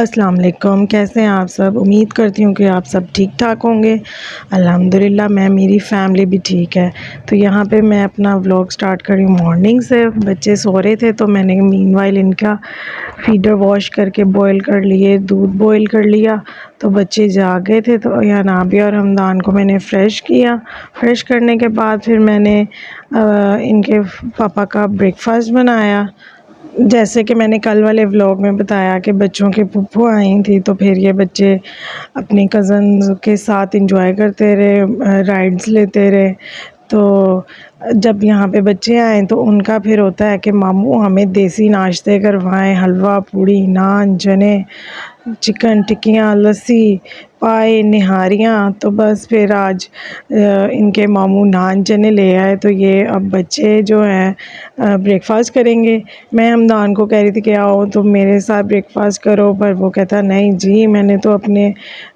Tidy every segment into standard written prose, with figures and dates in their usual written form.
अस्सलाम वालेकुम। कैसे हैं आप सब? उम्मीद करती हूँ कि आप सब ठीक ठाक होंगे। अल्हम्दुलिल्लाह मेरी फ़ैमिली भी ठीक है। तो यहाँ पे मैं अपना व्लॉग स्टार्ट कर रही हूँ मॉर्निंग से। बच्चे सो रहे थे तो मैंने मीनवाइल इनका फीडर वॉश करके बॉयल कर लिए, दूध बॉयल कर लिया। तो बच्चे जाग गए थे तो यहाँ नाबिया और हमदान को मैंने फ़्रेश किया। फ़्रेश करने के बाद फिर मैंने इनके पापा का ब्रेकफ़ास्ट बनाया। जैसे कि मैंने कल वाले व्लॉग में बताया कि बच्चों की फूफू आई थी, तो फिर ये बच्चे अपनी कज़न्स के साथ एंजॉय करते रहे, राइड्स लेते रहे। तो जब यहाँ पे बच्चे आए तो उनका फिर होता है कि मामू हमें देसी नाश्ते करवाएं, हलवा पूड़ी नान चने चिकन टिक्कियाँ लस्सी पाए निहारियाँ। तो बस फिर आज इनके मामू नान चने ले आए, तो ये अब बच्चे जो हैं ब्रेकफ़ास्ट करेंगे। मैं हमदान को कह रही थी कि आओ तुम मेरे साथ ब्रेकफ़ास्ट करो, पर वो कहता नहीं जी मैंने तो अपने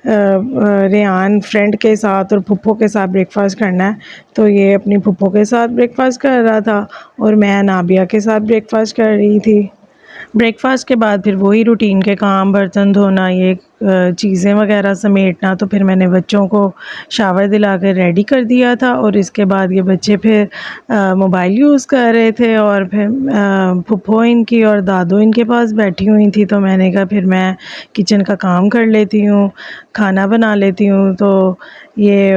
रेहान फ्रेंड के साथ और फुप्पो के साथ ब्रेकफ़ास्ट करना है। तो ये अपनी फुप्पो के साथ ब्रेकफ़ास्ट कर रहा था और मैं नाबिया के साथ ब्रेकफ़ास्ट कर रही थी। ब्रेकफ़ास्ट के बाद फिर वही रूटीन के काम, बर्तन धोना, ये चीज़ें वगैरह समेटना। तो फिर मैंने बच्चों को शावर दिला कर रेडी कर दिया था और इसके बाद ये बच्चे फिर मोबाइल यूज़ कर रहे थे और फिर फुप्पो इनकी और दादू इनके पास बैठी हुई थी। तो मैंने कहा फिर मैं किचन का काम कर लेती हूँ, खाना बना लेती हूँ। तो ये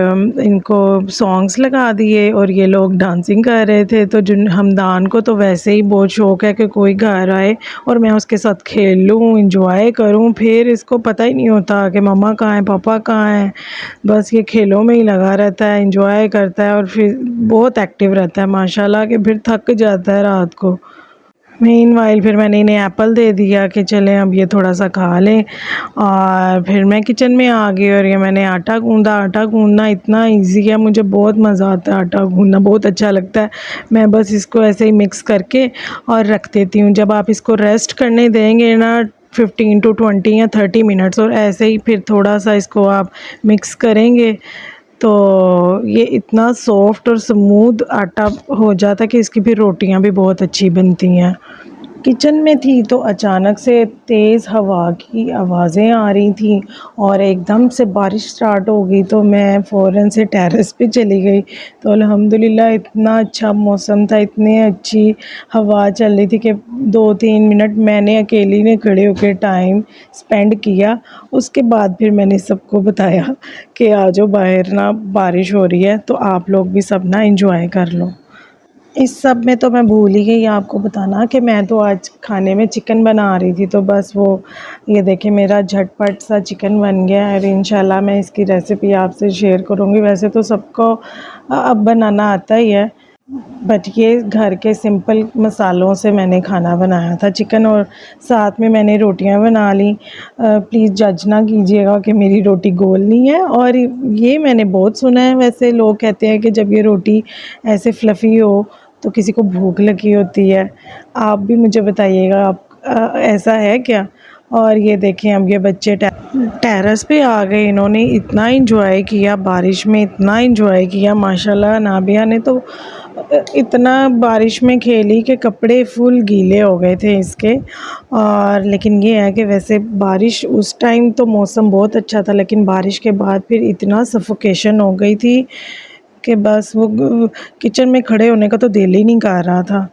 इनको सॉन्ग्स लगा दिए और ये लोग डांसिंग कर रहे थे। तो जिन हमदान को तो वैसे ही बहुत शौक़ है कि कोई घर आए और मैं उसके साथ खेल लूँ, एंजॉय करूँ। फिर इसको पता ही नहीं होता कि मम्मा कहाँ है, पापा कहाँ हैं। बस ये खेलों में ही लगा रहता है, एंजॉय करता है और फिर बहुत एक्टिव रहता है माशाल्लाह, कि फिर थक जाता है रात को। मीनवाइल फिर मैंने इन्हें एप्पल दे दिया कि चलें अब ये थोड़ा सा खा लें। और फिर मैं किचन में आ गई और ये मैंने आटा गूँधा। आटा गूँधना इतना इजी है, मुझे बहुत मज़ा आता है, आटा गूँधना बहुत अच्छा लगता है। मैं बस इसको ऐसे ही मिक्स करके और रख देती हूँ। जब आप इसको रेस्ट करने देंगे ना 15 टू 20 या 30 मिनट्स, और ऐसे ही फिर थोड़ा सा इसको आप मिक्स करेंगे तो ये इतना सॉफ्ट और स्मूथ आटा हो जाता है कि इसकी फिर रोटियां भी बहुत अच्छी बनती हैं। किचन में थी तो अचानक से तेज़ हवा की आवाज़ें आ रही थी और एकदम से बारिश स्टार्ट हो गई। तो मैं फ़ौरन से टेरेस पे चली गई। तो अल्हम्दुलिल्लाह इतना अच्छा मौसम था, इतनी अच्छी हवा चल रही थी कि 2-3 मिनट मैंने अकेली ने खड़े होकर टाइम स्पेंड किया। उसके बाद फिर मैंने सबको बताया कि आ जाओ बाहर ना बारिश हो रही है, तो आप लोग भी सब ना एंजॉय कर लो। इस सब में तो मैं भूल ही गई आपको बताना कि मैं तो आज खाने में चिकन बना रही थी। तो बस वो ये देखिए मेरा झटपट सा चिकन बन गया है और इंशाल्लाह मैं इसकी रेसिपी आपसे शेयर करूँगी। वैसे तो सबको अब बनाना आता ही है, बट ये घर के सिंपल मसालों से मैंने खाना बनाया था चिकन, और साथ में मैंने रोटियां बना ली। प्लीज़ जज ना कीजिएगा कि मेरी रोटी गोल नहीं है। और ये मैंने बहुत सुना है, वैसे लोग कहते हैं कि जब ये रोटी ऐसे फ्लफ़ी हो तो किसी को भूख लगी होती है। आप भी मुझे बताइएगा आप ऐसा है क्या? और ये देखें अब ये बच्चे टेरेस पे आ गए। इन्होंने इतना एंजॉय किया बारिश में, इतना एंजॉय किया माशाल्लाह। नाबिया ने तो इतना बारिश में खेली कि कपड़े फुल गीले हो गए थे इसके। और लेकिन ये है कि वैसे बारिश उस टाइम तो मौसम बहुत अच्छा था, लेकिन बारिश के बाद फिर इतना सफोकेशन हो गई थी कि बस वो किचन में खड़े होने का तो दिल ही नहीं कर रहा था।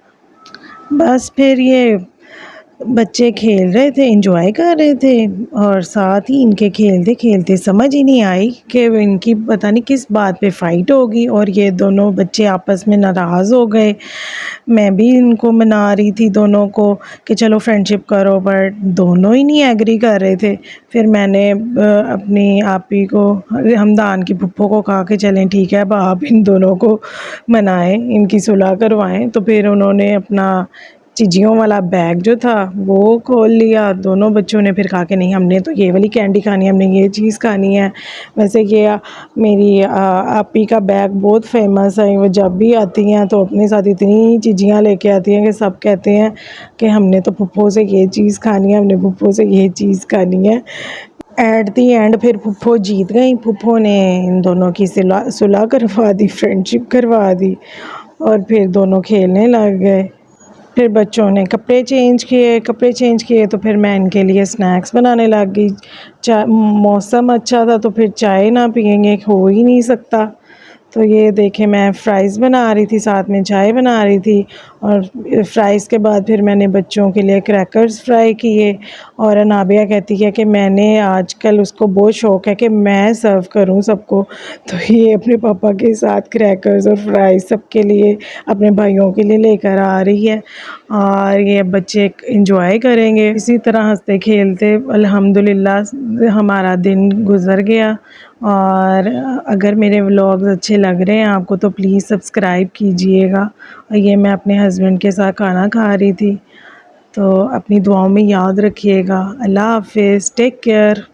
बस फिर ये बच्चे खेल रहे थे, एंजॉय कर रहे थे, और साथ ही इनके खेलते खेलते समझ ही नहीं आई कि इनकी पता नहीं किस बात पे फ़ाइट होगी और ये दोनों बच्चे आपस में नाराज़ हो गए। मैं भी इनको मना रही थी दोनों को कि चलो फ्रेंडशिप करो, बट दोनों ही नहीं एग्री कर रहे थे। फिर मैंने अपनी आपी को, हमदान की फुप्पो को कहा कि चलें ठीक है अब आप इन दोनों को मनाएं, इनकी सुलह करवाएं। तो फिर उन्होंने अपना चीज़ियों वाला बैग जो था वो खोल लिया। दोनों बच्चों ने फिर कहा कि नहीं हमने तो ये वाली कैंडी खानी है, हमने ये चीज़ खानी है। वैसे ये मेरी आपी का बैग बहुत फेमस है, वो जब भी आती हैं तो अपने साथ इतनी चीज़ियाँ लेके आती हैं कि सब कहते हैं कि हमने तो फुप्पो से ये चीज़ खानी है, हमने फुप्पो से ये चीज़ खानी है। एट दी एंड फिर फुप्पो जीत गई। फुप्पो ने इन दोनों की सुलह करवा दी, फ्रेंडशिप करवा दी और फिर दोनों खेलने लग गए। फिर बच्चों ने कपड़े चेंज किए तो फिर मैं इनके लिए स्नैक्स बनाने लग गई। मौसम अच्छा था तो फिर चाय ना पियेंगे हो ही नहीं सकता। तो ये देखें मैं फ़्राइज़ बना रही थी, साथ में चाय बना रही थी और फ़्राइज़ के बाद फिर मैंने बच्चों के लिए क्रैकर्स फ्राई किए। और अनाबिया कहती है कि मैंने आजकल उसको बहुत शौक़ है कि मैं सर्व करूं सबको, तो ये अपने पापा के साथ क्रैकर्स और फ्राइज़ सबके लिए अपने भाइयों के लिए लेकर आ रही है और ये बच्चे इंजॉय करेंगे। इसी तरह हंसते खेलते अल्हम्दुलिल्लाह हमारा दिन गुज़र गया। और अगर मेरे व्लॉग्स अच्छे लग रहे हैं आपको तो प्लीज़ सब्सक्राइब कीजिएगा। और ये मैं अपने हस्बैंड के साथ खाना खा रही थी, तो अपनी दुआओं में याद रखिएगा। अल्लाह हाफ़िज़, टेक केयर।